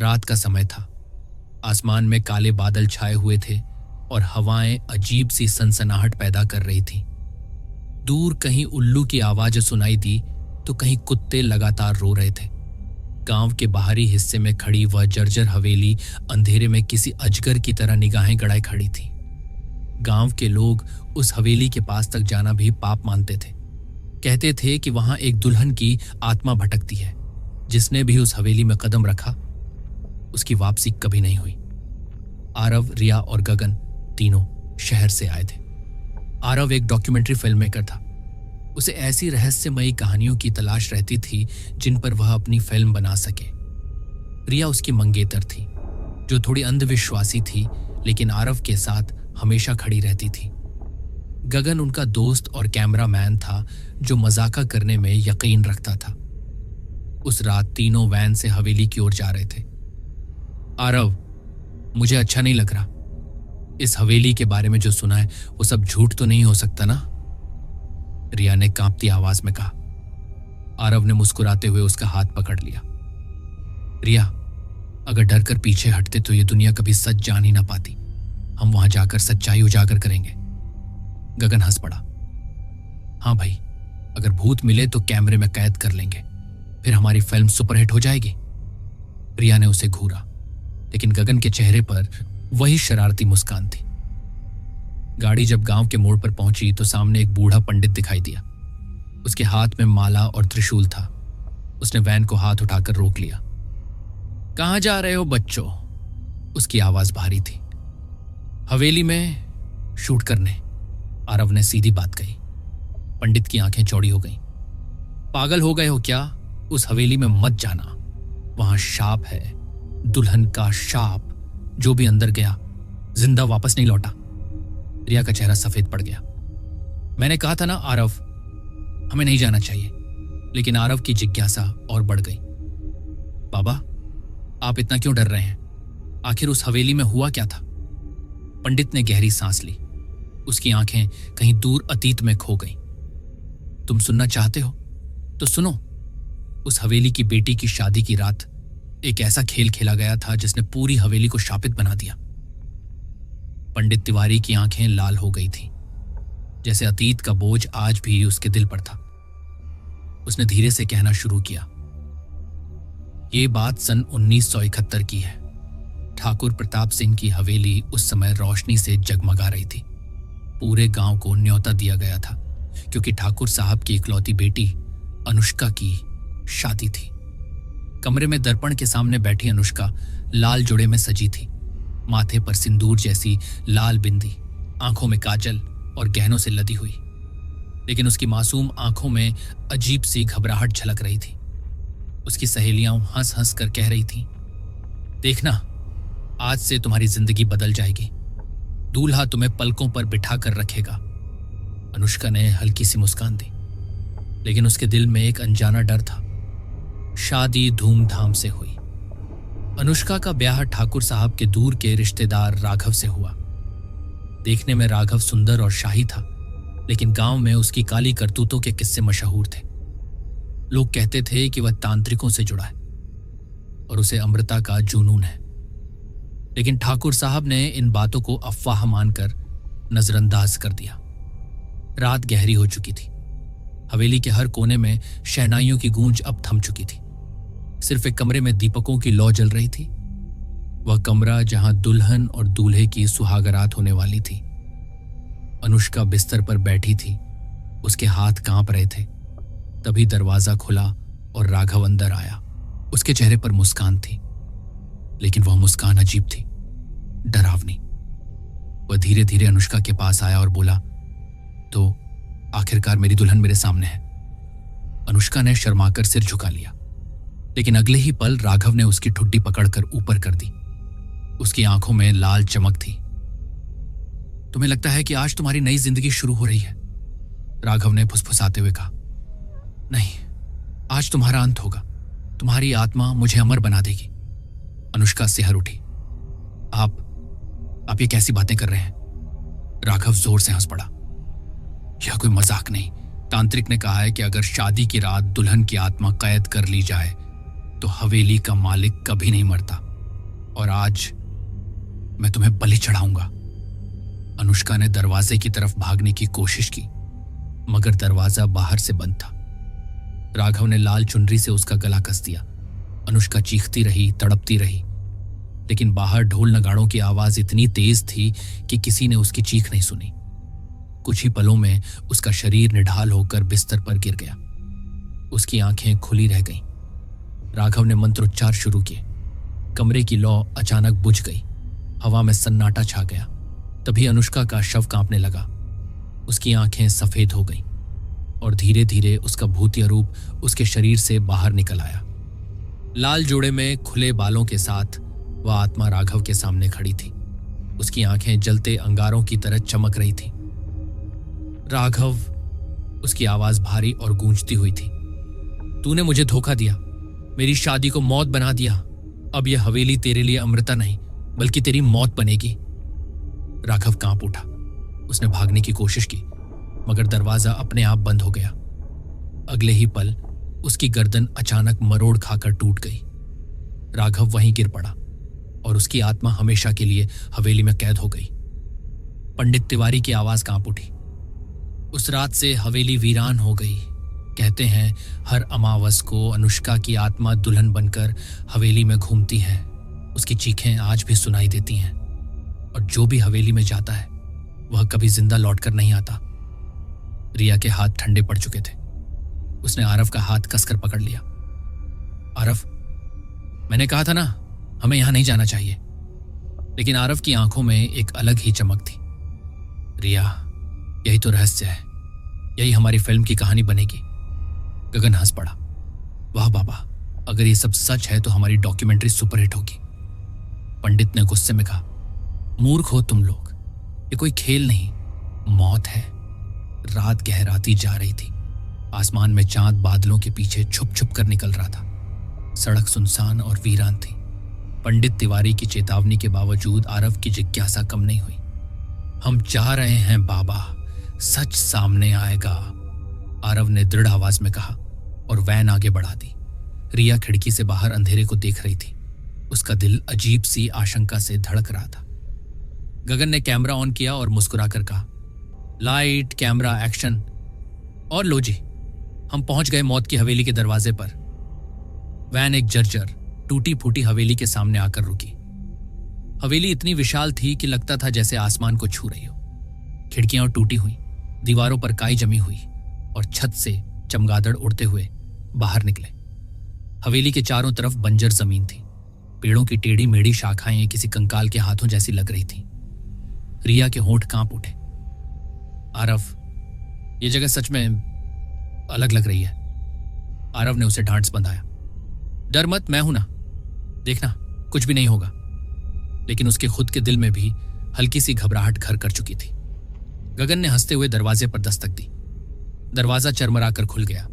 रात का समय था। आसमान में काले बादल छाए हुए थे और हवाएं अजीब सी सनसनाहट पैदा कर रही थीं। दूर कहीं उल्लू की आवाज सुनाई दी तो कहीं कुत्ते लगातार रो रहे थे। गांव के बाहरी हिस्से में खड़ी वह जर्जर हवेली अंधेरे में किसी अजगर की तरह निगाहें गड़ाए खड़ी थी। गांव के लोग उस हवेली के पास तक जाना भी पाप मानते थे। कहते थे कि वहां एक दुल्हन की आत्मा भटकती है। जिसने भी उस हवेली में कदम रखा उसकी वापसी कभी नहीं हुई। आरव, रिया और गगन तीनों शहर से आए थे। आरव एक डॉक्यूमेंट्री फिल्म मेकर था। उसे ऐसी रहस्यमयी कहानियों की तलाश रहती थी जिन पर वह अपनी फिल्म बना सके। रिया उसकी मंगेतर थी जो थोड़ी अंधविश्वासी थी, लेकिन आरव के साथ हमेशा खड़ी रहती थी। गगन उनका दोस्त और कैमरामैन था जो मजाका करने में यकीन रखता था। उस रात तीनों वैन से हवेली की ओर जा रहे थे। आरव, मुझे अच्छा नहीं लग रहा। इस हवेली के बारे में जो सुना है वो सब झूठ तो नहीं हो सकता ना? रिया ने कांपती आवाज में कहा। आरव ने मुस्कुराते हुए उसका हाथ पकड़ लिया। रिया, अगर डर कर पीछे हटते तो ये दुनिया कभी सच जान ही ना पाती। हम वहां जाकर सच्चाई उजागर करेंगे। गगन हंस पड़ा। हाँ भाई, अगर भूत मिले तो कैमरे में कैद कर लेंगे, फिर हमारी फिल्म सुपरहिट हो जाएगी। रिया ने उसे घूरा, लेकिन गगन के चेहरे पर वही शरारती मुस्कान थी। गाड़ी जब गांव के मोड़ पर पहुंची तो सामने एक बूढ़ा पंडित दिखाई दिया। उसके हाथ में माला और त्रिशूल था। उसने वैन को हाथ उठाकर रोक लिया। कहां जा रहे हो बच्चों? उसकी आवाज भारी थी। हवेली में शूट करने, आरव ने सीधी बात कही। पंडित की आंखें चौड़ी हो गईं। पागल हो गए हो क्या? उस हवेली में मत जाना। वहां शाप है, दुल्हन का शाप। जो भी अंदर गया जिंदा वापस नहीं लौटा। रिया का चेहरा सफेद पड़ गया। मैंने कहा था ना आरव, हमें नहीं जाना चाहिए। लेकिन आरव की जिज्ञासा और बढ़ गई। बाबा, आप इतना क्यों डर रहे हैं? आखिर उस हवेली में हुआ क्या था? पंडित ने गहरी सांस ली। उसकी आंखें कहीं दूर अतीत में खो गईं। तुम सुनना चाहते हो तो सुनो। उस हवेली की बेटी की शादी की रात एक ऐसा खेल खेला गया था जिसने पूरी हवेली को शापित बना दिया। पंडित तिवारी की आंखें लाल हो गई थीं, जैसे अतीत का बोझ आज भी उसके दिल पर था। उसने धीरे से कहना शुरू किया। ये बात सन 1971 की है। ठाकुर प्रताप सिंह की हवेली उस समय रोशनी से जगमगा रही थी। पूरे गांव को न्योता दिया गया था क्योंकि ठाकुर साहब की इकलौती बेटी अनुष्का की शादी थी। कमरे में दर्पण के सामने बैठी अनुष्का लाल जोड़े में सजी थी। माथे पर सिंदूर जैसी लाल बिंदी, आंखों में काजल और गहनों से लदी हुई। लेकिन उसकी मासूम आंखों में अजीब सी घबराहट झलक रही थी। उसकी सहेलियां हंस हंस कर कह रही थीं, देखना, आज से तुम्हारी जिंदगी बदल जाएगी। दूल्हा तुम्हें पलकों पर बिठा कर रखेगा। अनुष्का ने हल्की सी मुस्कान दी, लेकिन उसके दिल में एक अनजाना डर था। शादी धूमधाम से हुई। अनुष्का का ब्याह ठाकुर साहब के दूर के रिश्तेदार राघव से हुआ। देखने में राघव सुंदर और शाही था, लेकिन गांव में उसकी काली करतूतों के किस्से मशहूर थे। लोग कहते थे कि वह तांत्रिकों से जुड़ा है और उसे अमृता का जुनून है। लेकिन ठाकुर साहब ने इन बातों को अफवाह मानकर नजरअंदाज कर दिया। रात गहरी हो चुकी थी। हवेली के हर कोने में शहनाइयों की गूंज अब थम चुकी थी। सिर्फ एक कमरे में दीपकों की लौ जल रही थी। वह कमरा जहां दुल्हन और दूल्हे की सुहागरात होने वाली थी। अनुष्का बिस्तर पर बैठी थी। उसके हाथ कांप रहे थे। तभी दरवाजा खुला और राघव अंदर आया। उसके चेहरे पर मुस्कान थी, लेकिन वह मुस्कान अजीब थी, डरावनी। वह धीरे धीरे अनुष्का के पास आया और बोला, तो आखिरकार मेरी दुल्हन मेरे सामने है। अनुष्का ने शर्माकर सिर झुका लिया, लेकिन अगले ही पल राघव ने उसकी ठुड्डी पकड़कर ऊपर कर दी। उसकी आंखों में लाल चमक थी। तुम्हें लगता है कि आज तुम्हारी नई जिंदगी शुरू हो रही है? राघव ने फुसफुसाते हुए कहा। नहीं, आज तुम्हारा अंत होगा। तुम्हारी आत्मा मुझे अमर बना देगी। अनुष्का सिहर उठी। आप ये कैसी बातें कर रहे हैं? राघव जोर से हंस पड़ा। यह कोई मजाक नहीं। तांत्रिक ने कहा है कि अगर शादी की रात दुल्हन की आत्मा कैद कर ली जाए तो हवेली का मालिक कभी नहीं मरता। और आज मैं तुम्हें बलि चढ़ाऊंगा। अनुष्का ने दरवाजे की तरफ भागने की कोशिश की, मगर दरवाजा बाहर से बंद था। राघव ने लाल चुनरी से उसका गला कस दिया। अनुष्का चीखती रही, तड़पती रही, लेकिन बाहर ढोल नगाड़ों की आवाज इतनी तेज थी कि किसी ने उसकी चीख नहीं सुनी। कुछ ही पलों में उसका शरीर निढाल होकर बिस्तर पर गिर गया। उसकी आंखें खुली रह गईं। राघव ने मंत्रोच्चार शुरू किए। कमरे की लौ अचानक बुझ गई। हवा में सन्नाटा छा गया। तभी अनुष्का का शव कांपने लगा। उसकी आंखें सफेद हो गईं और धीरे धीरे उसका भूतिया रूप उसके शरीर से बाहर निकल आया। लाल जोड़े में खुले बालों के साथ वह आत्मा राघव के सामने खड़ी थी। उसकी आंखें जलते अंगारों की तरह चमक रही थी। राघव, उसकी आवाज भारी और गूंजती हुई थी। तूने मुझे धोखा दिया, मेरी शादी को मौत बना दिया। अब यह हवेली तेरे लिए अमृता नहीं बल्कि तेरी मौत बनेगी। राघव कांप उठा। उसने भागने की कोशिश की, मगर दरवाजा अपने आप बंद हो गया। अगले ही पल उसकी गर्दन अचानक मरोड़ खाकर टूट गई। राघव वहीं गिर पड़ा और उसकी आत्मा हमेशा के लिए हवेली में कैद हो गई। पंडित तिवारी की आवाज कांप उठी। उस रात से हवेली वीरान हो गई। कहते हैं हर अमावस को अनुष्का की आत्मा दुल्हन बनकर हवेली में घूमती है। उसकी चीखें आज भी सुनाई देती हैं और जो भी हवेली में जाता है वह कभी जिंदा लौटकर नहीं आता। रिया के हाथ ठंडे पड़ चुके थे। उसने आरव का हाथ कसकर पकड़ लिया। आरव, मैंने कहा था ना हमें यहां नहीं जाना चाहिए। लेकिन आरव की आंखों में एक अलग ही चमक थी। रिया, यही तो रहस्य है, यही हमारी फिल्म की कहानी बनेगी। गगन हंस पड़ा। वाह बाबा, अगर ये सब सच है तो हमारी डॉक्यूमेंट्री सुपरहिट होगी। पंडित ने गुस्से में कहा, मूर्ख हो तुम लोग, ये कोई खेल नहीं, मौत है। रात गहराती जा रही थी। आसमान में चांद बादलों के पीछे छुप छुप कर निकल रहा था। सड़क सुनसान और वीरान थी। पंडित तिवारी की चेतावनी के बावजूद आरव की जिज्ञासा कम नहीं हुई। हम जा रहे हैं बाबा, सच सामने आएगा, आरव ने दृढ़ आवाज में कहा और वैन आगे बढ़ा दी। रिया खिड़की से बाहर अंधेरे को देख रही थी। उसका दिल अजीब सी आशंका से धड़क रहा था। गगन ने कैमरा ऑन किया और मुस्कुराकर कहा, लाइट, कैमरा, एक्शन। और लो जी, हम पहुंच गए मौत की हवेली के दरवाजे पर। वैन एक जर्जर टूटी फूटी हवेली के सामने आकर रुकी। हवेली इतनी विशाल थी कि लगता था जैसे आसमान को छू रही हो। खिड़कियां टूटी हुई, दीवारों पर काई जमी हुई और छत से चमगादड़ उड़ते हुए बाहर निकले। हवेली के चारों तरफ बंजर जमीन थी। पेड़ों की टेढ़ी मेढ़ी शाखाएं किसी कंकाल के हाथों जैसी लग रही थी। रिया के होंठ कांप उठे। आरव, ये जगह सच में अलग लग रही है। आरव ने उसे डांट बंधाया। डर मत, मैं हूं ना, देखना कुछ भी नहीं होगा। लेकिन उसके खुद के दिल में भी हल्की सी घबराहट घर कर चुकी थी। गगन ने हंसते हुए दरवाजे पर दस्तक दी। दरवाजा चरमराकर खुल गया,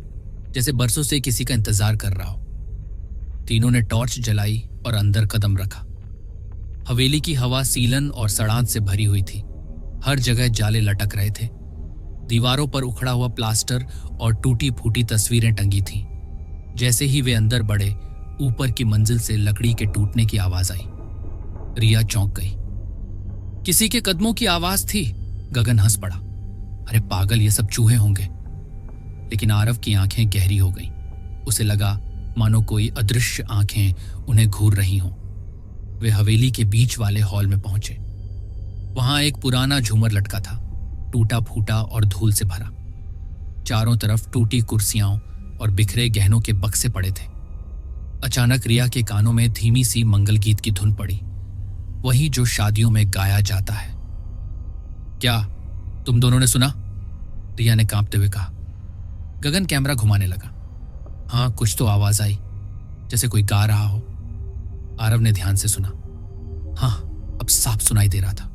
जैसे बरसों से किसी का इंतजार कर रहा हो। तीनों ने टॉर्च जलाई और अंदर कदम रखा। हवेली की हवा सीलन और सड़ांत से भरी हुई थी। हर जगह जाले लटक रहे थे। दीवारों पर उखड़ा हुआ प्लास्टर और टूटी फूटी तस्वीरें टंगी थीं। जैसे ही वे अंदर बढ़े, ऊपर की मंजिल से लकड़ी के टूटने की आवाज आई। रिया चौंक गई। किसी के कदमों की आवाज थी। गगन हंस पड़ा। अरे पागल, ये सब चूहे होंगे। लेकिन आरव की आंखें गहरी हो गईं। उसे लगा मानो कोई अदृश्य आंखें उन्हें घूर रही हों। वे हवेली के बीच वाले हॉल में पहुंचे। वहां एक पुराना झूमर लटका था, टूटा फूटा और धूल से भरा। चारों तरफ टूटी कुर्सियां और बिखरे गहनों के बक्से पड़े थे। अचानक रिया के कानों में धीमी सी मंगल गीत की धुन पड़ी, वही जो शादियों में गाया जाता है। क्या तुम दोनों ने सुना? रिया ने कांपते हुए कहा। गगन कैमरा घुमाने लगा। हाँ, कुछ तो आवाज आई, जैसे कोई गा रहा हो। आरव ने ध्यान से सुना। हाँ, अब साफ सुनाई दे रहा था।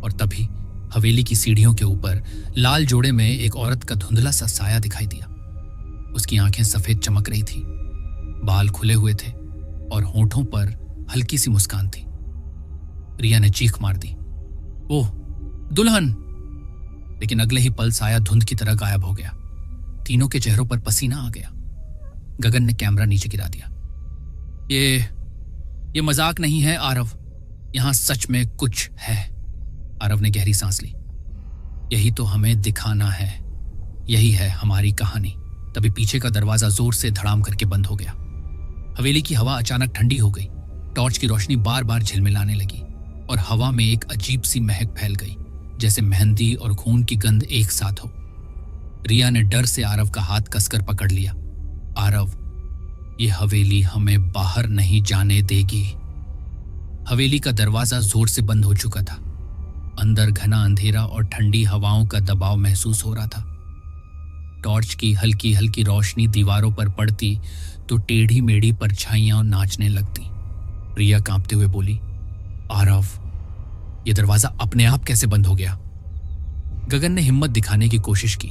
और तभी हवेली की सीढ़ियों के ऊपर लाल जोड़े में एक औरत का धुंधला सा साया दिखाई दिया। उसकी आंखें सफेद चमक रही थी, बाल खुले हुए थे और होठों पर हल्की सी मुस्कान थी। रिया ने चीख मार दी, ओह दुल्हन! लेकिन अगले ही पल साया धुंध की तरह गायब हो गया। तीनों के चेहरों पर पसीना आ गया। गगन ने कैमरा नीचे गिरा दिया। ये मजाक नहीं है आरव, यहां सच में कुछ है। आरव ने गहरी सांस ली। यही तो हमें दिखाना है, यही है हमारी कहानी। तभी पीछे का दरवाजा जोर से धड़ाम करके बंद हो गया। हवेली की हवा अचानक ठंडी हो गई। टॉर्च की रोशनी बार बार झिलमिलाने लगी और हवा में एक अजीब सी महक फैल गई, जैसे मेहंदी और खून की गंध एक साथ हो। रिया ने डर से आरव का हाथ कसकर पकड़ लिया। आरव, ये हवेली हमें बाहर नहीं जाने देगी। हवेली का दरवाजा जोर से बंद हो चुका था। अंदर घना अंधेरा और ठंडी हवाओं का दबाव महसूस हो रहा था। टॉर्च की हल्की हल्की रोशनी दीवारों पर पड़ती तो टेढ़ी मेढ़ी परछाइयां नाचने लगती। रिया कांपते हुए बोली, आरव, यह दरवाजा अपने आप कैसे बंद हो गया? गगन ने हिम्मत दिखाने की कोशिश की,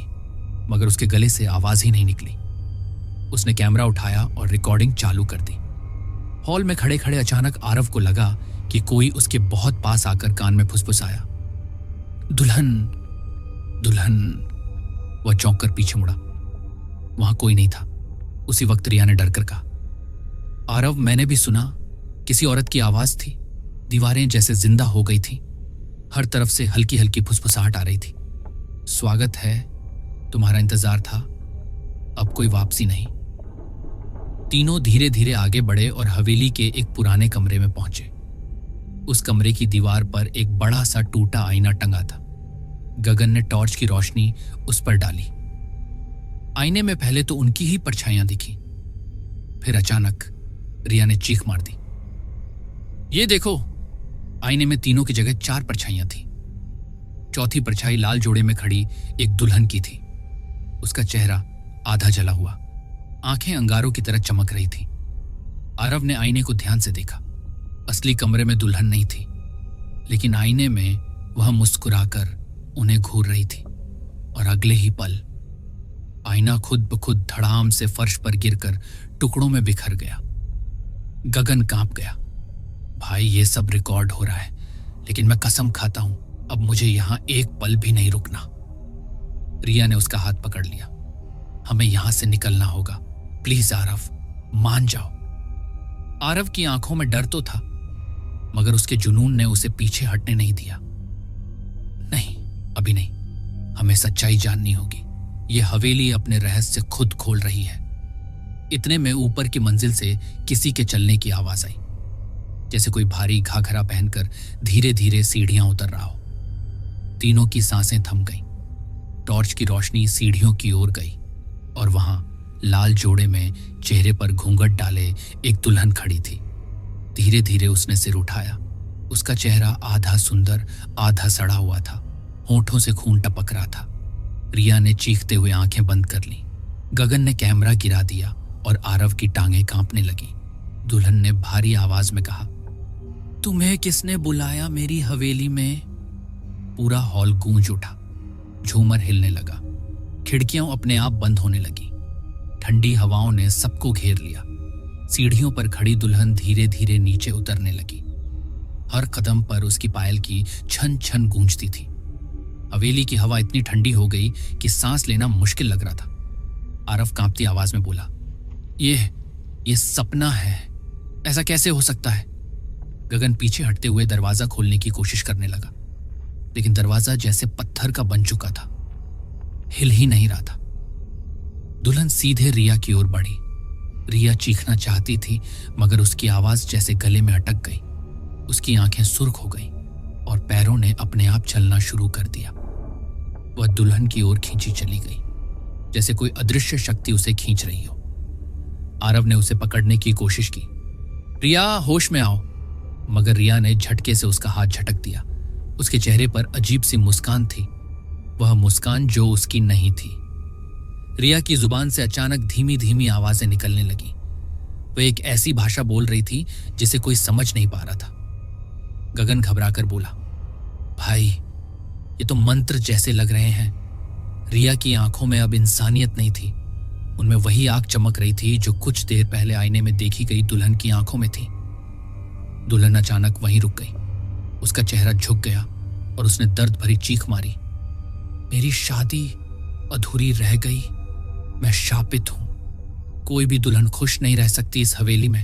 मगर उसके गले से आवाज ही नहीं निकली। उसने कैमरा उठाया और रिकॉर्डिंग चालू कर दी। हॉल में खड़े खड़े अचानक आरव को लगा कि कोई उसके बहुत पास आकर कान में फुसफुसाया, दुल्हन, दुल्हन। वह चौंक कर पीछे मुड़ा। वहां कोई नहीं था। उसी वक्त रिया ने डरकर कहा, आरव, मैंने भी सुना, किसी औरत की आवाज थी। दीवारें जैसे जिंदा हो गई थी। हर तरफ से हल्की हल्की फुसफुसाहट आ रही थी। स्वागत है, तुम्हारा इंतजार था, अब कोई वापसी नहीं। तीनों धीरे धीरे आगे बढ़े और हवेली के एक पुराने कमरे में पहुंचे। उस कमरे की दीवार पर एक बड़ा सा टूटा आईना टंगा था। गगन ने टॉर्च की रोशनी उस पर डाली। आईने में पहले तो उनकी ही परछाइयां दिखी, फिर अचानक रिया ने चीख मार दी, ये देखो! आईने में तीनों की जगह 4 परछाइयां थी। चौथी परछाई लाल जोड़े में खड़ी एक दुल्हन की थी। उसका चेहरा आधा जला हुआ, आंखें अंगारों की तरह चमक रही थी। आरव ने आईने को ध्यान से देखा। असली कमरे में दुल्हन नहीं थी, लेकिन आईने में वह मुस्कुराकर उन्हें घूर रही थी। और अगले ही पल आईना खुद ब खुद धड़ाम से फर्श पर गिरकर टुकड़ों में बिखर गया। गगन कांप गया। भाई, ये सब रिकॉर्ड हो रहा है, लेकिन मैं कसम खाता हूं, अब मुझे यहां एक पल भी नहीं रुकना। रिया ने उसका हाथ पकड़ लिया। हमें यहां से निकलना होगा, प्लीज आरव, मान जाओ। आरव की आंखों में डर तो था, मगर उसके जुनून ने उसे पीछे हटने नहीं दिया। नहीं, अभी नहीं, हमें सच्चाई जाननी होगी। यह हवेली अपने रहस्य खुद खोल रही है। इतने में ऊपर की मंजिल से किसी के चलने की आवाज आई, जैसे कोई भारी घाघरा पहनकर धीरे धीरे सीढ़ियां उतर रहा हो। तीनों की सांसें थम गईं। टॉर्च की रोशनी सीढ़ियों की ओर गई और वहां लाल जोड़े में चेहरे पर घूंघट डाले एक दुल्हन खड़ी थी। धीरे धीरे उसने सिर उठाया। उसका चेहरा आधा सुंदर आधा सड़ा हुआ था। होठों से खून टपक रहा था। रिया ने चीखते हुए आंखें बंद कर ली। गगन ने कैमरा गिरा दिया और आरव की टांगें कांपने लगी। दुल्हन ने भारी आवाज में कहा, तुम्हें किसने बुलाया मेरी हवेली में? पूरा हॉल गूंज उठा। झूमर हिलने लगा। खिड़कियां अपने आप बंद होने लगी। ठंडी हवाओं ने सबको घेर लिया। सीढ़ियों पर खड़ी दुल्हन धीरे धीरे नीचे उतरने लगी। हर कदम पर उसकी पायल की छन छन गूंजती थी। हवेली की हवा इतनी ठंडी हो गई कि सांस लेना मुश्किल लग रहा था। आरव कांपती आवाज में बोला, ये सपना है, ऐसा कैसे हो सकता है? गगन पीछे हटते हुए दरवाजा खोलने की कोशिश करने लगा, लेकिन दरवाजा जैसे पत्थर का बन चुका था, हिल ही नहीं रहा था। दुल्हन सीधे रिया की ओर बढ़ी। रिया चीखना चाहती थी, मगर उसकी आवाज जैसे गले में अटक गई। उसकी आंखें सुर्ख हो गईं और पैरों ने अपने आप चलना शुरू कर दिया। वह दुल्हन की ओर खींची चली गई, जैसे कोई अदृश्य शक्ति उसे खींच रही हो। आरव ने उसे पकड़ने की कोशिश की। रिया, होश में आओ। मगर रिया ने झटके से उसका हाथ झटक दिया। उसके चेहरे पर अजीब सी मुस्कान थी, वह मुस्कान जो उसकी नहीं थी। रिया की जुबान से अचानक धीमी धीमी आवाजें निकलने लगी। वह एक ऐसी भाषा बोल रही थी जिसे कोई समझ नहीं पा रहा था। गगन घबराकर बोला, भाई, ये तो मंत्र जैसे लग रहे हैं। रिया की आंखों में अब इंसानियत नहीं थी। उनमें वही आग चमक रही थी जो कुछ देर पहले आईने में देखी गई दुल्हन की आंखों में थी। दुल्हन अचानक वहीं रुक गई। उसका चेहरा झुक गया और उसने दर्द भरी चीख मारी, मेरी शादी अधूरी रह गई, मैं शापित हूं। कोई भी दुल्हन खुश नहीं रह सकती इस हवेली में।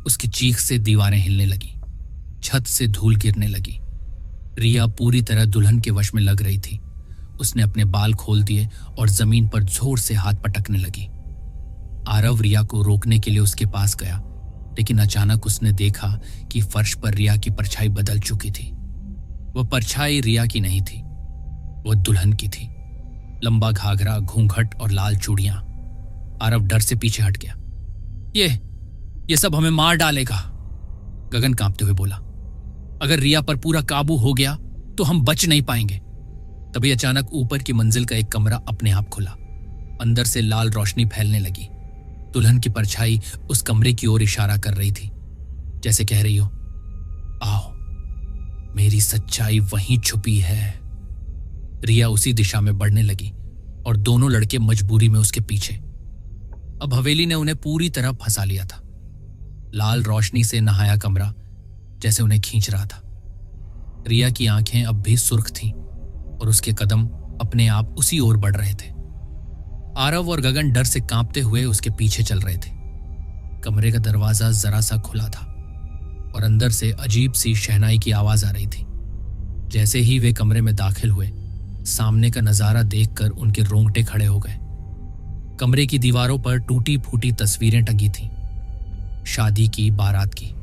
उसकी चीख से दीवारें हिलने लगी, छत से धूल गिरने लगी। रिया पूरी तरह दुल्हन के वश में लग रही थी। उसने अपने बाल खोल दिए और जमीन पर जोर से हाथ पटकने लगी। आरव रिया को रोकने के लिए उसके पास गया, लेकिन अचानक उसने देखा कि फर्श पर रिया की परछाई बदल चुकी थी। वह परछाई रिया की नहीं थी, वह दुल्हन की थी। लंबा घाघरा, घूंघट और लाल चूड़ियां। आरव डर से पीछे हट गया। ये सब हमें मार डालेगा, गगन कांपते हुए बोला। अगर रिया पर पूरा काबू हो गया तो हम बच नहीं पाएंगे। तभी अचानक ऊपर की मंजिल का एक कमरा अपने आप खुला। अंदर से लाल रोशनी फैलने लगी। दुल्हन की परछाई उस कमरे की ओर इशारा कर रही थी, जैसे कह रही हो, आओ, मेरी सच्चाई वहीं छुपी है। रिया उसी दिशा में बढ़ने लगी और दोनों लड़के मजबूरी में उसके पीछे। अब हवेली ने उन्हें पूरी तरह फंसा लिया था। लाल रोशनी से नहाया कमरा जैसे उन्हें खींच रहा था। रिया की आंखें अब भी सुर्ख थीं और उसके कदम अपने आप उसी ओर बढ़ रहे थे। आरव और गगन डर से कांपते हुए उसके पीछे चल रहे थे। कमरे का दरवाजा जरा सा खुला था और अंदर से अजीब सी शहनाई की आवाज आ रही थी। जैसे ही वे कमरे में दाखिल हुए, सामने का नजारा देखकर उनके रोंगटे खड़े हो गए। कमरे की दीवारों पर टूटी फूटी तस्वीरें टंगी थीं, शादी की, बारात की।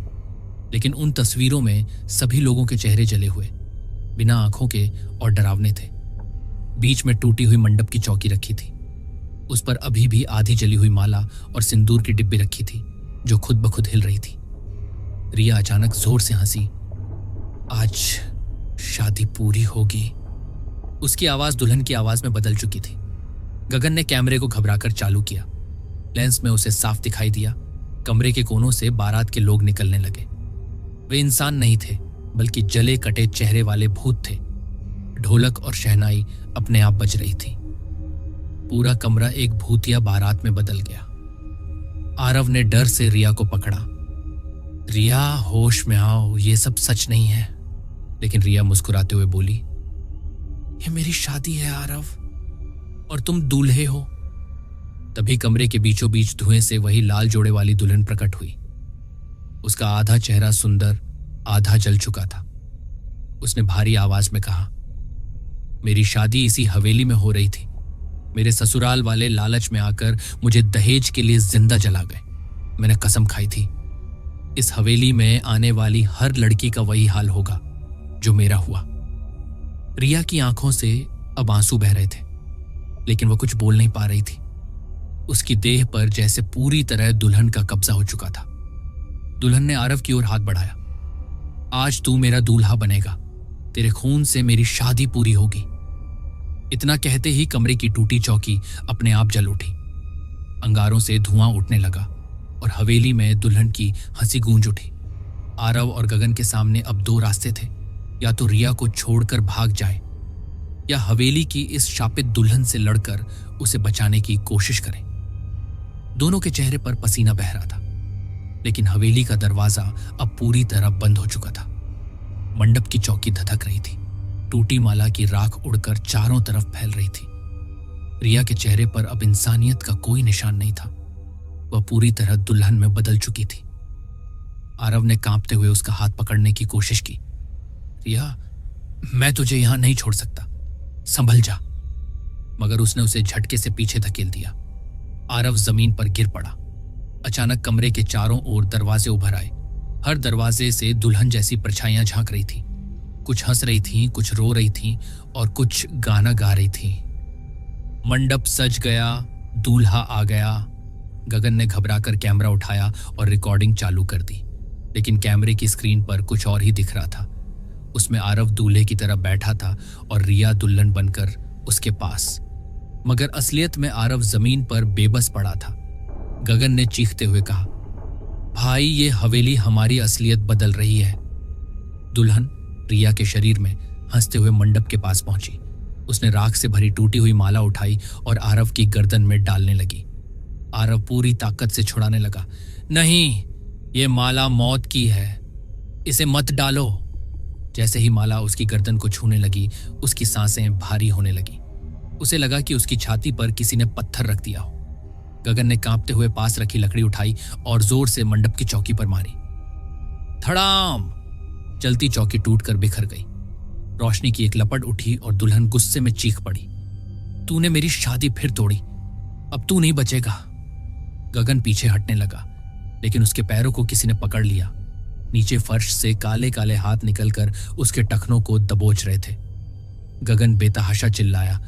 लेकिन उन तस्वीरों में सभी लोगों के चेहरे जले हुए, बिना आंखों के और डरावने थे। बीच में टूटी हुई मंडप की चौकी रखी थी। उस पर अभी भी आधी जली हुई माला और सिंदूर की डिब्बी रखी थी, जो खुद ब खुद हिल रही थी। रिया अचानक जोर से हंसी। आज शादी पूरी होगी। उसकी आवाज दुल्हन की आवाज में बदल चुकी थी। गगन ने कैमरे को घबराकर चालू किया। लेंस में उसे साफ दिखाई दिया। कमरे के कोनों से बारात के लोग निकलने लगे। वे इंसान नहीं थे, बल्कि जले कटे चेहरे वाले भूत थे। ढोलक और शहनाई अपने आप बज रही थी। पूरा कमरा एक भूतिया बारात में बदल गया। आरव ने डर से रिया को पकड़ा। रिया, होश में आओ, ये सब सच नहीं है। लेकिन रिया मुस्कुराते हुए बोली, ये मेरी शादी है आरव, और तुम दूल्हे हो। तभी कमरे के बीचों बीच धुएं से वही लाल जोड़े वाली दुल्हन प्रकट हुई। उसका आधा चेहरा सुंदर, आधा जल चुका था। उसने भारी आवाज में कहा, मेरी शादी इसी हवेली में हो रही थी। मेरे ससुराल वाले लालच में आकर मुझे दहेज के लिए जिंदा जला गए। मैंने कसम खाई थी, इस हवेली में आने वाली हर लड़की का वही हाल होगा जो मेरा हुआ। रिया की आंखों से अब आंसू बह रहे थे, लेकिन वो कुछ बोल नहीं पा रही थी। उसकी देह पर जैसे पूरी तरह दुल्हन का कब्जा हो चुका था। दुल्हन ने आरव की ओर हाथ बढ़ाया। आज तू मेरा दूल्हा बनेगा, तेरे खून से मेरी शादी पूरी होगी। इतना कहते ही कमरे की टूटी चौकी अपने आप जल उठी। अंगारों से धुआं उठने लगा और हवेली में दुल्हन की हंसी गूंज उठी। आरव और गगन के सामने अब दो रास्ते थे, या तो रिया को छोड़कर भाग जाए, या हवेली की इस शापित दुल्हन से लड़कर उसे बचाने की कोशिश करें। दोनों के चेहरे पर पसीना बह रहा था, लेकिन हवेली का दरवाजा अब पूरी तरह बंद हो चुका था। मंडप की चौकी धधक रही थी। टूटी माला की राख उड़कर चारों तरफ फैल रही थी। रिया के चेहरे पर अब इंसानियत का कोई निशान नहीं था। वह पूरी तरह दुल्हन में बदल चुकी थी। आरव ने कांपते हुए उसका हाथ पकड़ने की कोशिश की। रिया, मैं तुझे यहां नहीं छोड़ सकता, संभल जा। मगर उसने उसे झटके से पीछे धकेल दिया। आरव जमीन पर गिर पड़ा। अचानक कमरे के चारों ओर दरवाजे उभर आए। हर दरवाजे से दुल्हन जैसी परछाइयां झांक रही थी। कुछ हंस रही थीं, कुछ रो रही थीं और कुछ गाना गा रही थीं। मंडप सज गया, दूल्हा आ गया। गगन ने घबराकर कैमरा उठाया और रिकॉर्डिंग चालू कर दी, लेकिन कैमरे की स्क्रीन पर कुछ और ही दिख रहा था। उसमें आरव दूल्हे की तरह बैठा था और रिया दुल्हन बनकर उसके पास। मगर असलियत में आरव जमीन पर बेबस पड़ा था। गगन ने चीखते हुए कहा, भाई, ये हवेली हमारी असलियत बदल रही है। दुल्हन रिया के शरीर में हंसते हुए मंडप के पास पहुंची। उसने राख से भरी टूटी हुई माला उठाई और आरव की गर्दन में डालने लगी। आरव पूरी ताकत से छुड़ाने लगा। नहीं, ये माला मौत की है, इसे मत डालो। जैसे ही माला उसकी गर्दन को छूने लगी, उसकी सांसें भारी होने लगी। उसे लगा कि उसकी छाती पर किसी ने पत्थर रख दिया हो। गगन ने कांपते हुए पास रखी लकड़ी उठाई और जोर से मंडप की चौकी पर मारी। धड़ाम! जलती चौकी टूटकर बिखर गई। रोशनी की एक लपट उठी और दुल्हन गुस्से में चीख पड़ी। तूने मेरी शादी फिर तोड़ी, अब तू नहीं बचेगा। गगन पीछे हटने लगा, लेकिन उसके पैरों को किसी ने पकड़ लिया। नीचे फर्श से काले काले हाथ निकलकर उसके टखनों को दबोच रहे थे। गगन बेतहाशा चिल्लाया,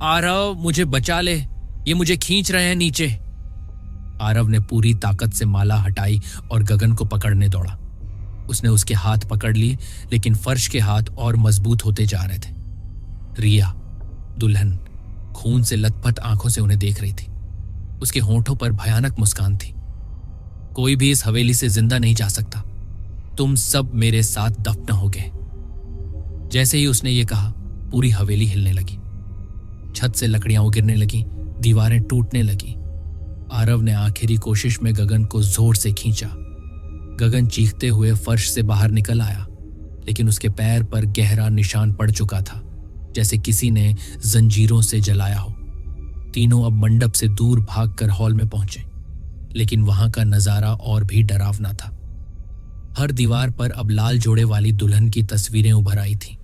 आरव मुझे बचा ले, ये मुझे खींच रहे हैं नीचे। आरव ने पूरी ताकत से माला हटाई और गगन को पकड़ने दौड़ा। उसने उसके हाथ पकड़ लिए, लेकिन फर्श के हाथ और मजबूत होते जा रहे थे। रिया, दुल्हन, खून से लथपथ आंखों से उन्हें देख रही थी। उसके होंठों पर भयानक मुस्कान थी। कोई भी इस हवेली से जिंदा नहीं जा सकता, तुम सब मेरे साथ दफन होगे। जैसे ही उसने ये कहा, पूरी हवेली हिलने लगी। छत से लकड़ियां गिरने लगी, दीवारें टूटने लगी। आरव ने आखिरी कोशिश में गगन को जोर से खींचा। गगन चीखते हुए फर्श से बाहर निकल आया, लेकिन उसके पैर पर गहरा निशान पड़ चुका था, जैसे किसी ने जंजीरों से जलाया हो। तीनों अब मंडप से दूर भागकर हॉल में पहुंचे, लेकिन वहां का नजारा और भी डरावना था। हर दीवार पर अब लाल जोड़े वाली दुल्हन की तस्वीरें उभर आई थीं।